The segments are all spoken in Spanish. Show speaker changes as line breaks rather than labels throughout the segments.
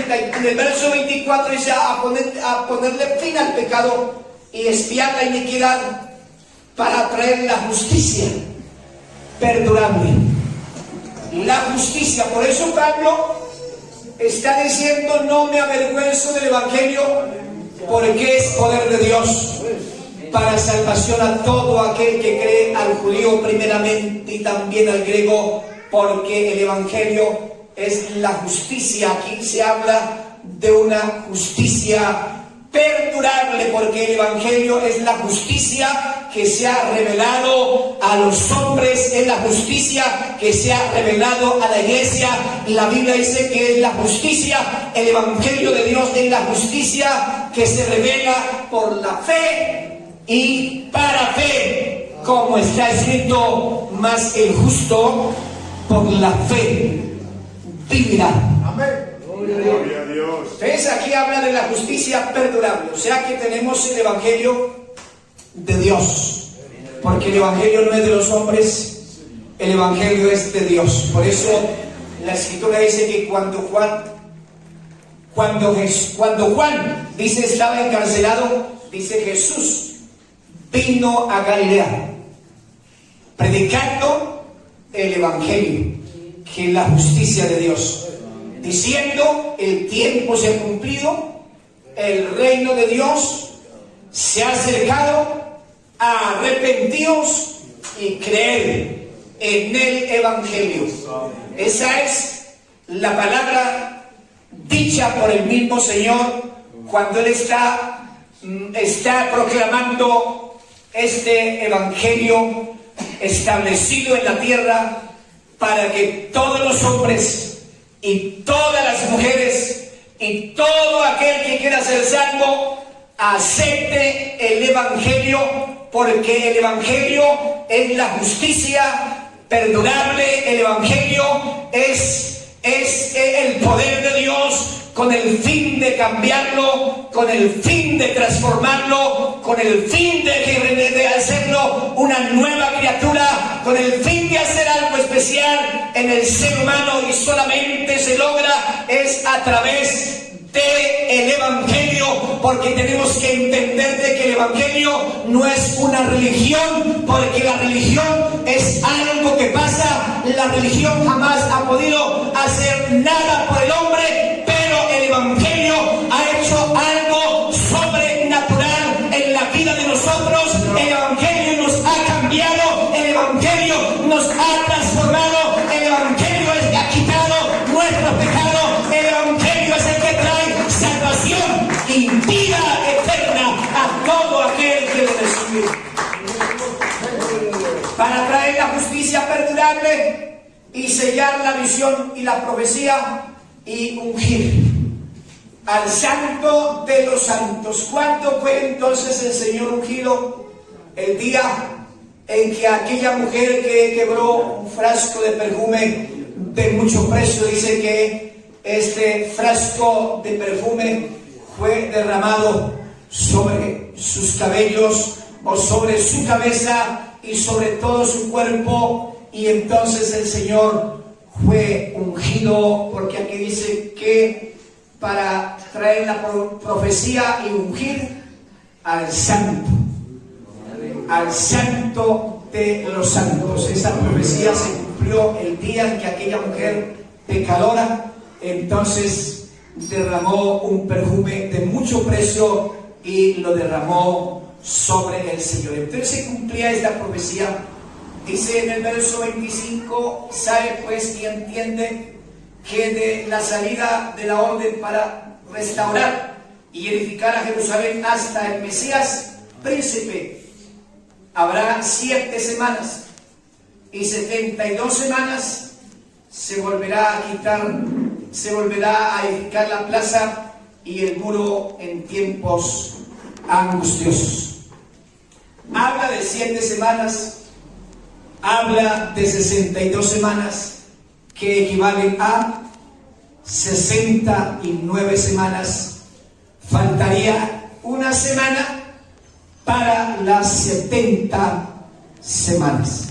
en el verso 24 dice a ponerle fin al pecado y expiar la iniquidad para traer la justicia perdurable. La justicia, por eso Pablo está diciendo: no me avergüenzo del evangelio, porque es poder de Dios para salvación a todo aquel que cree, al judío primeramente y también al griego, porque el evangelio es la justicia. Aquí se habla de una justicia perdurable, porque el evangelio es la justicia que se ha revelado a los hombres, es la justicia que se ha revelado a la iglesia. La Biblia dice que es la justicia, el evangelio de Dios es la justicia que se revela por la fe y para fe, como está escrito: mas el justo por la fe vivirá. Amén.
Gloria a Dios.
Entonces aquí habla de la justicia perdurable, o sea que tenemos el evangelio de Dios, porque el evangelio no es de los hombres, el evangelio es de Dios. Por eso la escritura dice que cuando Juan dice estaba encarcelado, dice Jesús vino a Galilea predicando el evangelio, que es la justicia de Dios, diciendo: el tiempo se ha cumplido, el reino de Dios se ha acercado, arrepentidos y creed en el evangelio. Esa es la palabra dicha por el mismo Señor cuando Él está proclamando este evangelio establecido en la tierra para que todos los hombres y todas las mujeres y todo aquel que quiera ser salvo acepte el evangelio, porque el evangelio es la justicia perdurable. El evangelio es el poder de Dios, con el fin de cambiarlo, con el fin de transformarlo, con el fin de hacerlo una nueva criatura, con el fin de hacer algo especial en el ser humano, y solamente se logra es a través del evangelio, porque tenemos que entender de que el evangelio no es una religión, porque la religión es algo que pasa. La religión jamás ha podido hacer nada por el hombre, pero el evangelio ha hecho algo sobrenatural en la vida de nosotros. El evangelio nos ha cambiado, el evangelio nos ha transformado, el evangelio es que ha quitado nuestros pecados, el evangelio es el que trae salvación y vida eterna a todo aquel que lo recibe. Para traer la justicia perdurable y sellar la visión y la profecía y ungir al santo de los santos. ¿Cuándo fue entonces el Señor ungido? El día en que aquella mujer que quebró un frasco de perfume de mucho precio, dice que este frasco de perfume fue derramado sobre sus cabellos o sobre su cabeza y sobre todo su cuerpo, y entonces el Señor fue ungido, porque aquí dice que para traer la profecía y ungir al santo de los santos. Esa profecía se cumplió el día en que aquella mujer pecadora entonces derramó un perfume de mucho precio y lo derramó sobre el Señor. Entonces se cumplía esta profecía. Dice en el verso 25: sabe pues y entiende que de la salida de la orden para restaurar y edificar a Jerusalén hasta el Mesías príncipe habrá 7 semanas, y 72 semanas se volverá a quitar, se volverá a edificar la plaza y el muro en tiempos angustiosos. Habla de 7 semanas, habla de 62 semanas, que equivalen a 69 semanas. Faltaría una semana para las 70 semanas.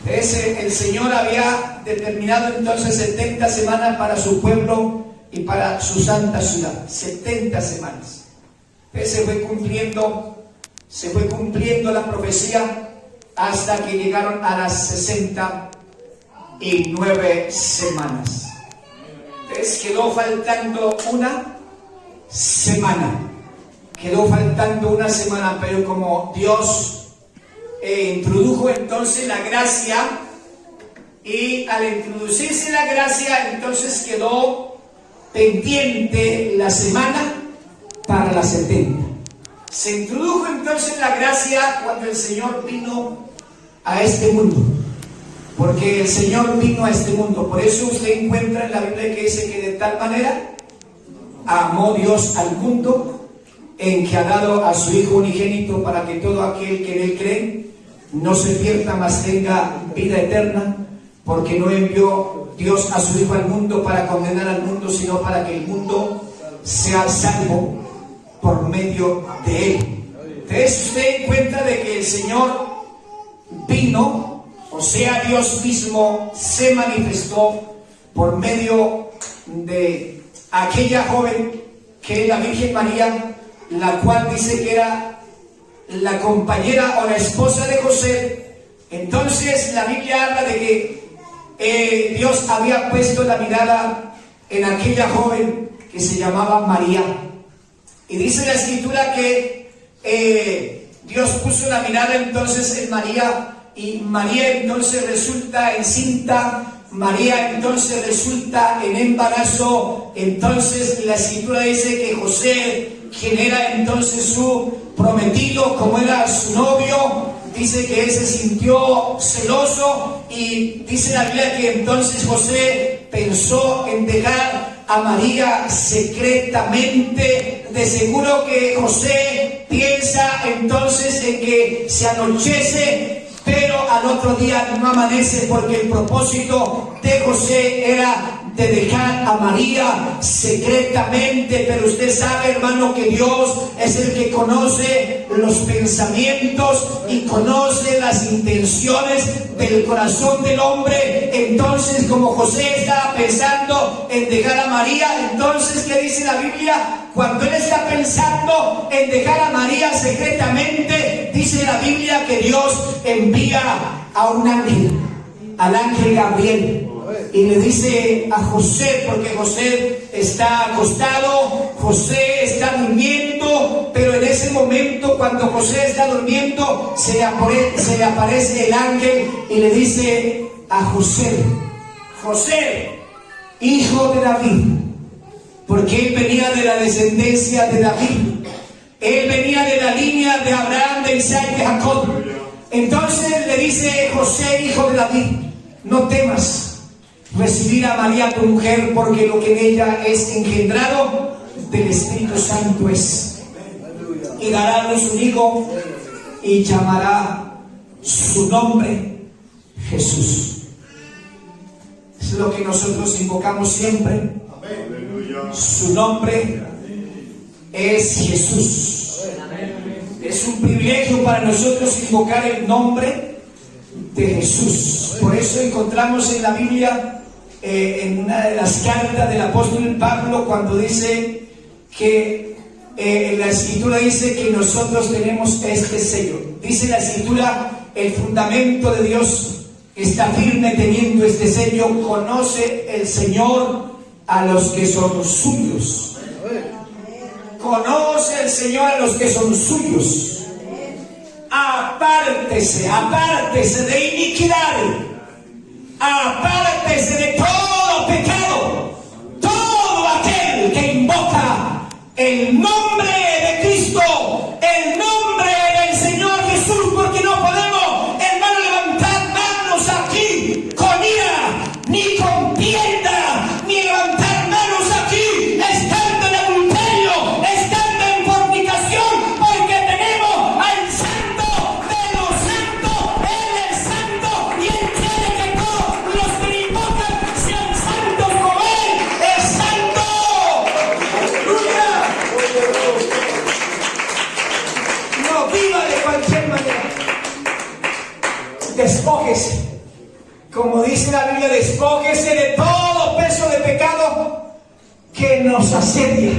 El Señor había determinado entonces 70 semanas para su pueblo, y para su santa ciudad. 70 semanas. Entonces se fue cumpliendo la profecía hasta que llegaron a las 69 semanas. Entonces quedó faltando una semana. Pero como Dios introdujo entonces la gracia, y al introducirse la gracia, entonces quedó pendiente la semana para las 70. Se introdujo entonces la gracia cuando el Señor vino a este mundo, porque el Señor vino a este mundo. Por eso usted encuentra en la Biblia que dice que de tal manera amó Dios al mundo, en que ha dado a su Hijo unigénito, para que todo aquel que en él cree no se pierda, mas tenga vida eterna. Porque no envió Dios a su Hijo al mundo para condenar al mundo, sino para que el mundo sea salvo por medio de él. Entonces usted encuentra de que el Señor vino, o sea, Dios mismo se manifestó por medio de aquella joven que es la Virgen María, la cual dice que era la compañera o la esposa de José. Entonces la Biblia habla de que Dios había puesto la mirada en aquella joven que se llamaba María, y dice la Escritura que Dios puso la mirada entonces en María, y María entonces resulta encinta, María entonces resulta en embarazo. Entonces la Escritura dice que José, quien era entonces su prometido, como era su novio, dice que él se sintió celoso, y dice la Biblia que entonces José pensó en dejar a María secretamente. De seguro que José piensa entonces en que se anochece, pero al otro día no amanece, porque el propósito de José era de dejar a María secretamente. Pero usted sabe, hermano, que Dios es el que conoce los pensamientos y conoce las intenciones del corazón del hombre. Entonces, como José estaba pensando en dejar a María, entonces, ¿qué dice la Biblia? Cuando él está pensando en dejar a María secretamente, dice la Biblia que Dios envía a un ángel, al ángel Gabriel, y le dice a José, porque José está acostado, José está durmiendo, pero en ese momento, cuando José está durmiendo, se le aparece el ángel y le dice a José: José, hijo de David, porque él venía de la descendencia de David, él venía de la línea de Abraham, de Isaac y de Jacob. Entonces le dice: José, hijo de David, no temas recibir a María tu mujer, porque lo que en ella es engendrado del Espíritu Santo es. Y dará a luz un hijo, y llamará su nombre Jesús. Es lo que nosotros invocamos siempre. Su nombre es Jesús. Es un privilegio para nosotros invocar el nombre de Jesús. Por eso encontramos en la Biblia, en una de las cartas del apóstol Pablo, cuando dice que en la Escritura dice que nosotros tenemos este sello. Dice la Escritura: el fundamento de Dios está firme teniendo este sello. Conoce el Señor a los que son suyos. Conoce el Señor a los que son suyos. Apártese de iniquidad, apártese de todo pecado, todo aquel que invoca el nombre de Cristo, el nombre del Señor Jesús, porque no podemos, hermano, levantar manos aquí con ira, ni con piedra, ni levantar manos aquí estando en adulterio, estando en fornicación, porque tenemos al Santo de los santos. Él es santo, y Él quiere que todos los que le invocan sean santos como Él es santo. ¡Aleluya! No viva de cualquier manera. Despójese. Como dice la Biblia, despójese de todo peso de pecado que nos asedia.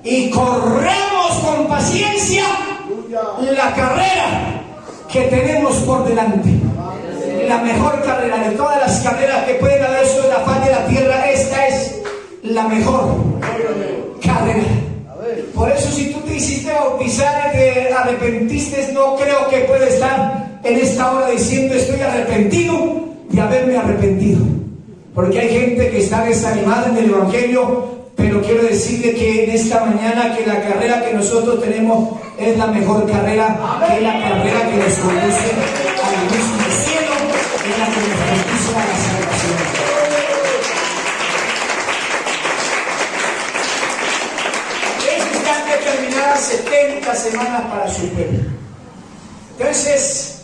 Y corremos con paciencia la carrera que tenemos por delante. La mejor carrera de todas las carreras que pueden haber sobre la faz de la tierra, esta es la mejor carrera. Por eso, si tú te hiciste bautizar y te arrepentiste, no creo que puedas estar en esta hora diciendo estoy arrepentido de haberme arrepentido. Porque hay gente que está desanimada en el Evangelio, pero quiero decirle que en esta mañana que la carrera que nosotros tenemos es la mejor carrera, que es la carrera que nos conduce al mismo cielo, es la que nos conduce a la salvación. Están determinadas 70 semanas para su pueblo. Entonces,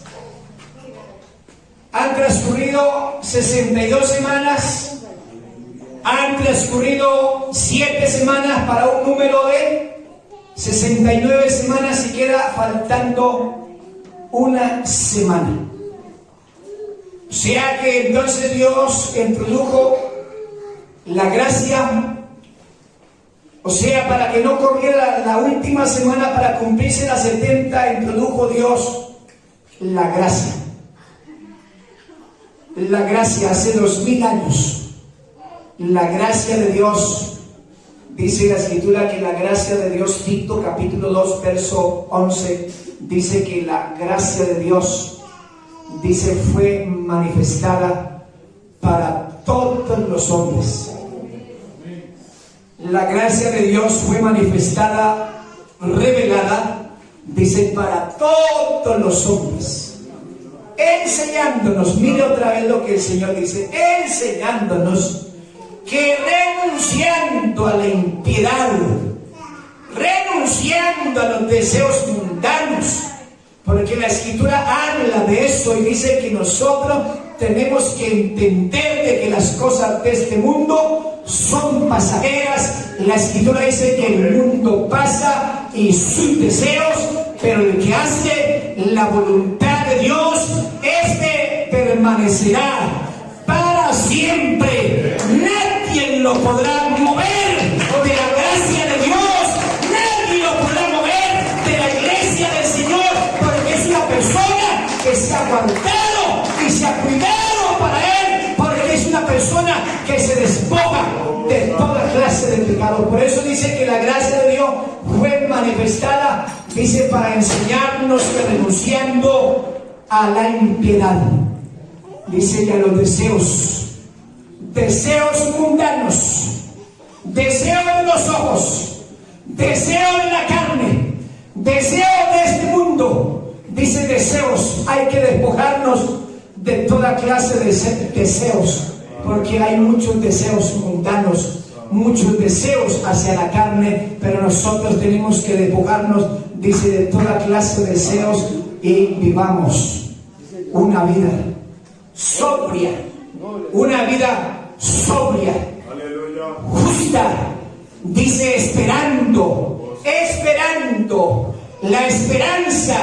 han transcurrido 62 semanas. Han transcurrido 7 semanas para un número de 69 semanas y queda faltando una semana. O sea que entonces Dios introdujo la gracia, o sea, para que no corriera la última semana para cumplirse las 70, introdujo Dios la gracia. La gracia hace 2000 años. La gracia de Dios, dice la Escritura que la gracia de Dios, Tito capítulo 2 verso 11, dice que la gracia de Dios, dice, fue manifestada para todos los hombres. La gracia de Dios fue manifestada, revelada, dice, para todos los hombres, enseñándonos, mire otra vez lo que el Señor dice, enseñándonos que renunciando a la impiedad, renunciando a los deseos mundanos, porque la Escritura habla de eso y dice que nosotros tenemos que entender de que las cosas de este mundo son pasajeras. La Escritura dice que el mundo pasa y sus deseos, pero el que hace la voluntad de Dios, este permanecerá para siempre. Nadie lo podrá mover de la gracia de Dios, nadie lo podrá mover de la iglesia del Señor, porque es una persona que se ha guardado y se ha cuidado para Él, porque es una persona que se despoja de toda clase de pecado. Por eso dice que la gracia de Dios fue manifestada, dice, para enseñarnos que renunciando a la impiedad, dice, y a los deseos mundanos, deseo de los ojos, deseo de la carne, deseo de este mundo, dice deseos. Hay que despojarnos de toda clase de deseos, porque hay muchos deseos mundanos, muchos deseos hacia la carne, pero nosotros tenemos que despojarnos, dice, de toda clase de deseos y vivamos una vida sobria, una vida sobria, justa, dice, esperando la esperanza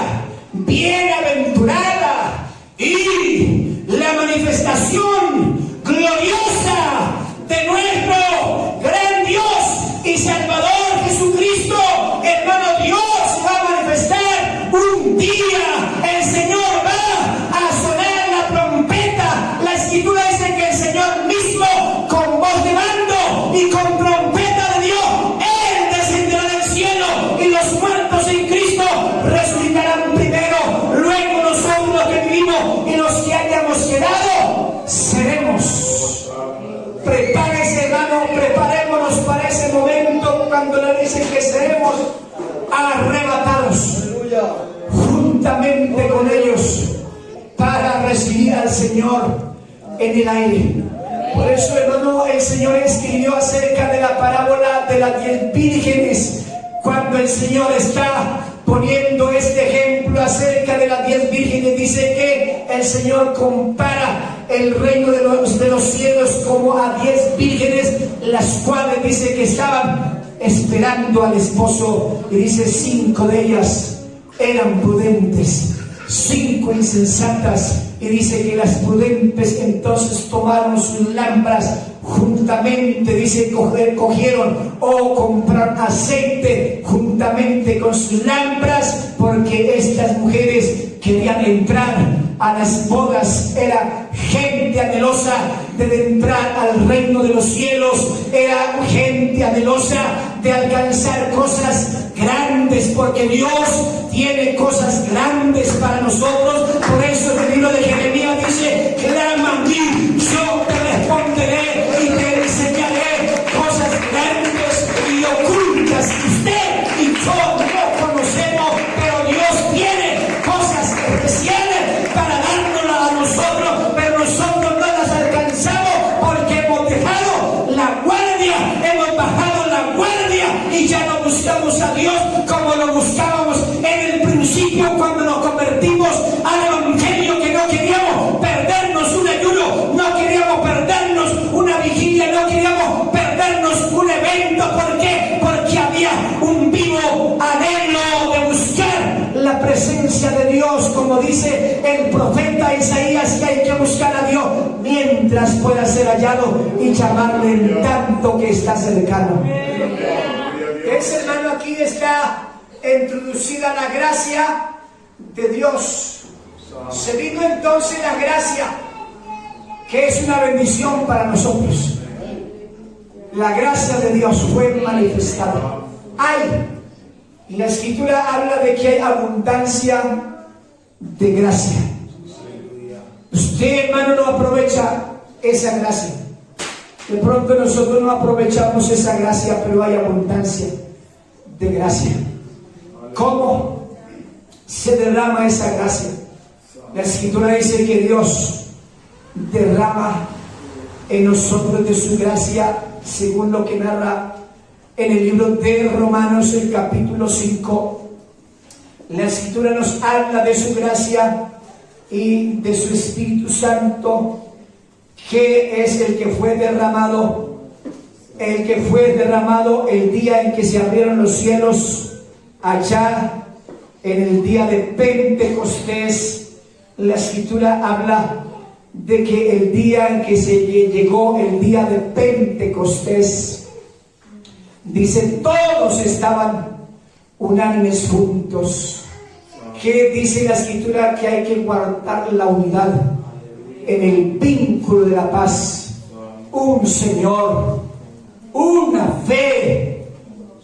bienaventurada y la manifestación gloriosa de nuestro gran Dios y Salvador Jesucristo. Hermano, Dios va a manifestar un día. El Señor va a sonar la trompeta. La Escritura dice que el Señor mismo, con voz de mando y con trompeta de Dios, Él descenderá del cielo y los muertos en Cristo resucitarán primero. Luego nosotros, los que vivimos y los que hayamos quedado, seremos. Prepárese, hermano, preparémonos para ese momento cuando le dicen que seremos arrebatados juntamente con ellos para recibir al Señor en el aire. Por eso, hermano, el Señor escribió acerca de la parábola de las 10 vírgenes, cuando el Señor está poniendo este ejemplo acerca de las 10 vírgenes. Dice que el Señor compara el reino de los cielos como a 10 vírgenes, las cuales dice que estaban esperando al esposo, y dice 5 de ellas eran prudentes, 5 insensatas Y dice que las prudentes entonces tomaron sus lámparas juntamente, dice, cogieron o compraron aceite juntamente con sus lámparas, porque estas mujeres querían entrar a las bodas. Era gente anhelosa de entrar al reino de los cielos, era gente anhelosa de alcanzar cosas grandes, porque Dios tiene cosas grandes para nosotros. Por eso el libro de Jeremías dice: clama a mí, yo te responderé y te enseñaré cosas grandes y ocultas que usted y yo no conocemos, pero Dios tiene cosas especiales para dárnoslas a nosotros, pero nosotros no las alcanzamos porque hemos dejado la guardia, hemos bajado la guardia y ya no buscamos a Dios como lo buscábamos en el principio cuando nos convertimos al evangelio, que no queríamos perdernos un ayuno, no queríamos perdernos una vigilia, no queríamos perdernos un evento. ¿Por qué? Porque había un vivo anhelo de buscar la presencia de Dios, como dice el profeta Isaías, que hay que buscar a Dios mientras pueda ser hallado y llamarle en tanto que está cercano. Ese hermano, aquí está introducida la gracia de Dios. Se vino entonces la gracia, que es una bendición para nosotros. La gracia de Dios fue manifestada. Y la escritura habla de que hay abundancia de gracia. Usted, hermano, no aprovecha esa gracia. De pronto nosotros no aprovechamos esa gracia, pero hay abundancia de gracia. ¿Cómo se derrama esa gracia? La escritura dice que Dios derrama en nosotros de su gracia, según lo que narra en el libro de Romanos, el capítulo 5. La escritura nos habla de su gracia y de su Espíritu Santo, que es el que fue derramado el día en que se abrieron los cielos, allá en el día de Pentecostés. La escritura habla de que el día en que se llegó el día de Pentecostés, dice, todos estaban unánimes juntos. ¿Qué dice la escritura? Que hay que guardar la unidad en el vínculo de la paz. Un Señor, una fe,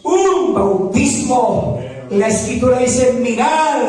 un bautismo. La escritura dice: mirad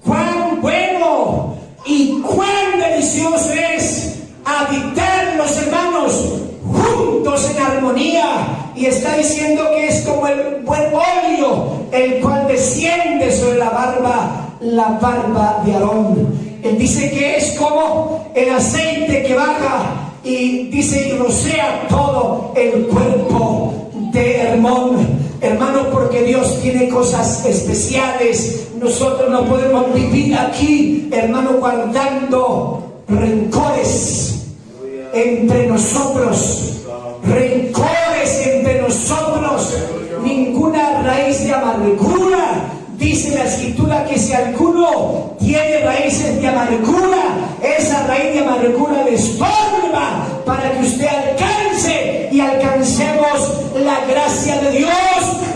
cuán bueno y cuán delicioso es habitar los hermanos juntos en armonía. Y está diciendo que es como el buen óleo, el cual desciende sobre la barba de Aarón. Él dice que es como el aceite que baja y dice y rocea todo el cuerpo de Hermón. Hermano, porque Dios tiene cosas especiales. Nosotros no podemos vivir aquí, hermano, guardando rencores entre nosotros. Rencores entre nosotros. Ninguna raíz de amargura. Dice la escritura que si alguno tiene raíces de amargura, esa raíz de amargura le estorba para que usted alcance y alcancemos la gracia de Dios,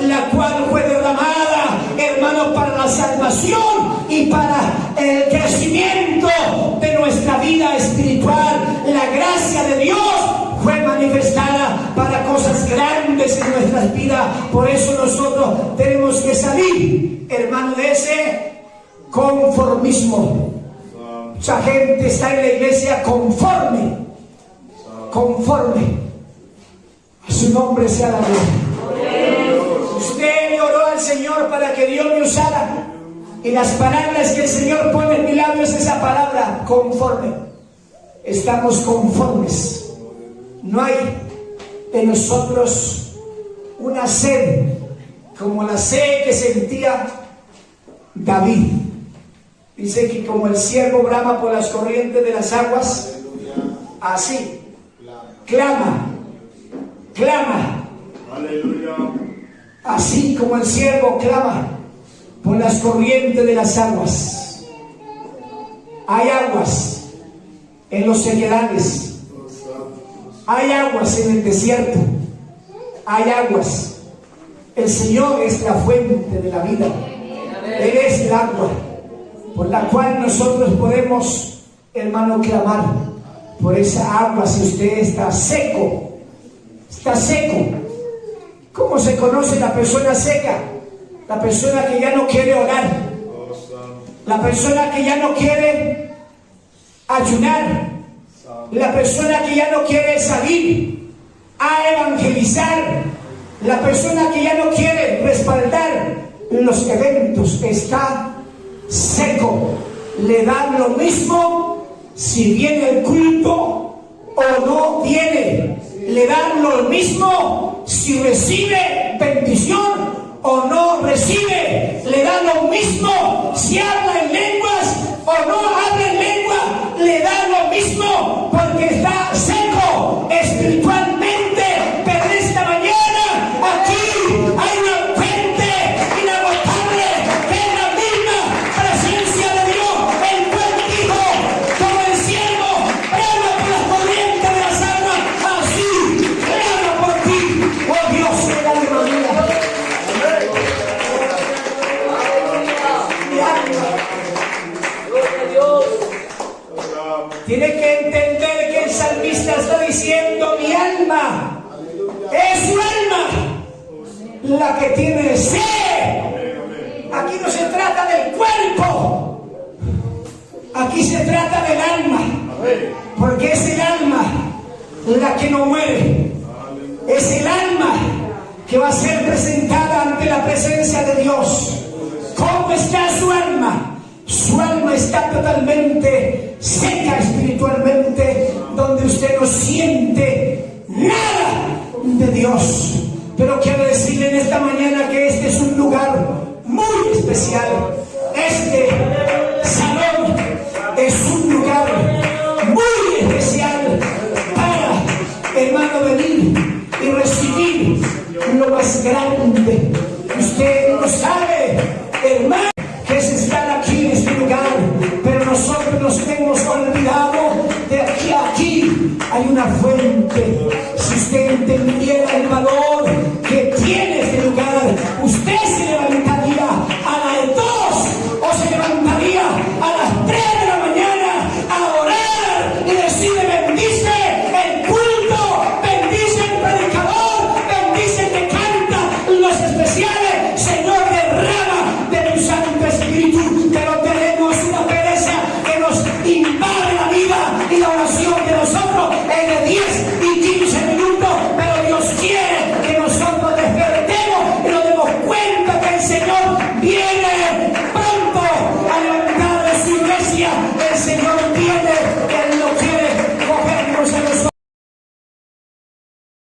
la cual fue derramada, hermanos, para la salvación y para el crecimiento de nuestra vida espiritual. La gracia de Dios fue manifestada para cosas grandes en nuestras vidas. Por eso nosotros tenemos que salir, hermano, de ese conformismo. Mucha gente está en la iglesia conforme. A su nombre sea la gloria. Usted le oró al Señor para que Dios me usara, y las palabras que el Señor pone en mi labio es esa palabra: conforme. Estamos conformes. No hay en nosotros una sed como la sed que sentía David. Dice que como el ciervo brama por las corrientes de las aguas, así clama.
Aleluya.
Así como el ciervo clama por las corrientes de las aguas. Hay aguas en los sequedales. Hay aguas en el desierto. Hay aguas. El Señor es la fuente de la vida. Él es el agua por la cual nosotros podemos, hermano, clamar por esa agua. Si usted está seco, está seco. ¿Cómo se conoce la persona seca? La persona que ya no quiere orar, la persona que ya no quiere ayunar, la persona que ya no quiere salir a evangelizar, la persona que ya no quiere respaldar los eventos. Está seco. Le da lo mismo si viene el culto o no viene. Le da lo mismo si recibe bendición o no recibe. Le da lo mismo si habla en lenguas o no habla en lengua. Le da lo mismo porque está seco espiritualmente. Pero esta mañana aquí hay una fuente inagotable que es la misma presencia de Dios, el cual dijo, como el cielo brama por las corrientes de las aguas, así brama por ti, oh Dios de la aleluya. Tiene que entender que el salmista está diciendo: mi alma, es su alma la que tiene sed. Aquí no se trata del cuerpo, aquí se trata del alma, porque es el alma la que no muere, es el alma que va a ser presentada ante la presencia de Dios. ¿Cómo está su alma? Su alma está totalmente seca espiritualmente, donde usted no siente nada de Dios. Pero quiero decirle en esta mañana que este es un lugar muy especial. Este salón es un lugar muy especial para, hermano, venir y recibir lo más grande. Usted no sabe, hermano, que es estar aquí en este lugar, pero nosotros nos hemos olvidado de que aquí hay una fuente. Si usted entendiera el valor que tiene este lugar, usted se levantaría a las 2 o se levantaría a las 3 de la mañana a orar y decirle: bendice el culto, bendice el predicador, bendice el que canta los especiales, Señor, derrama de tu Santo Espíritu. Pero tenemos una pereza que nos invade la vida y la oración de nosotros en de 10 y 15 minutos, pero Dios quiere que nosotros despertemos y nos demos cuenta que el Señor viene pronto a levantar de su iglesia. El Señor viene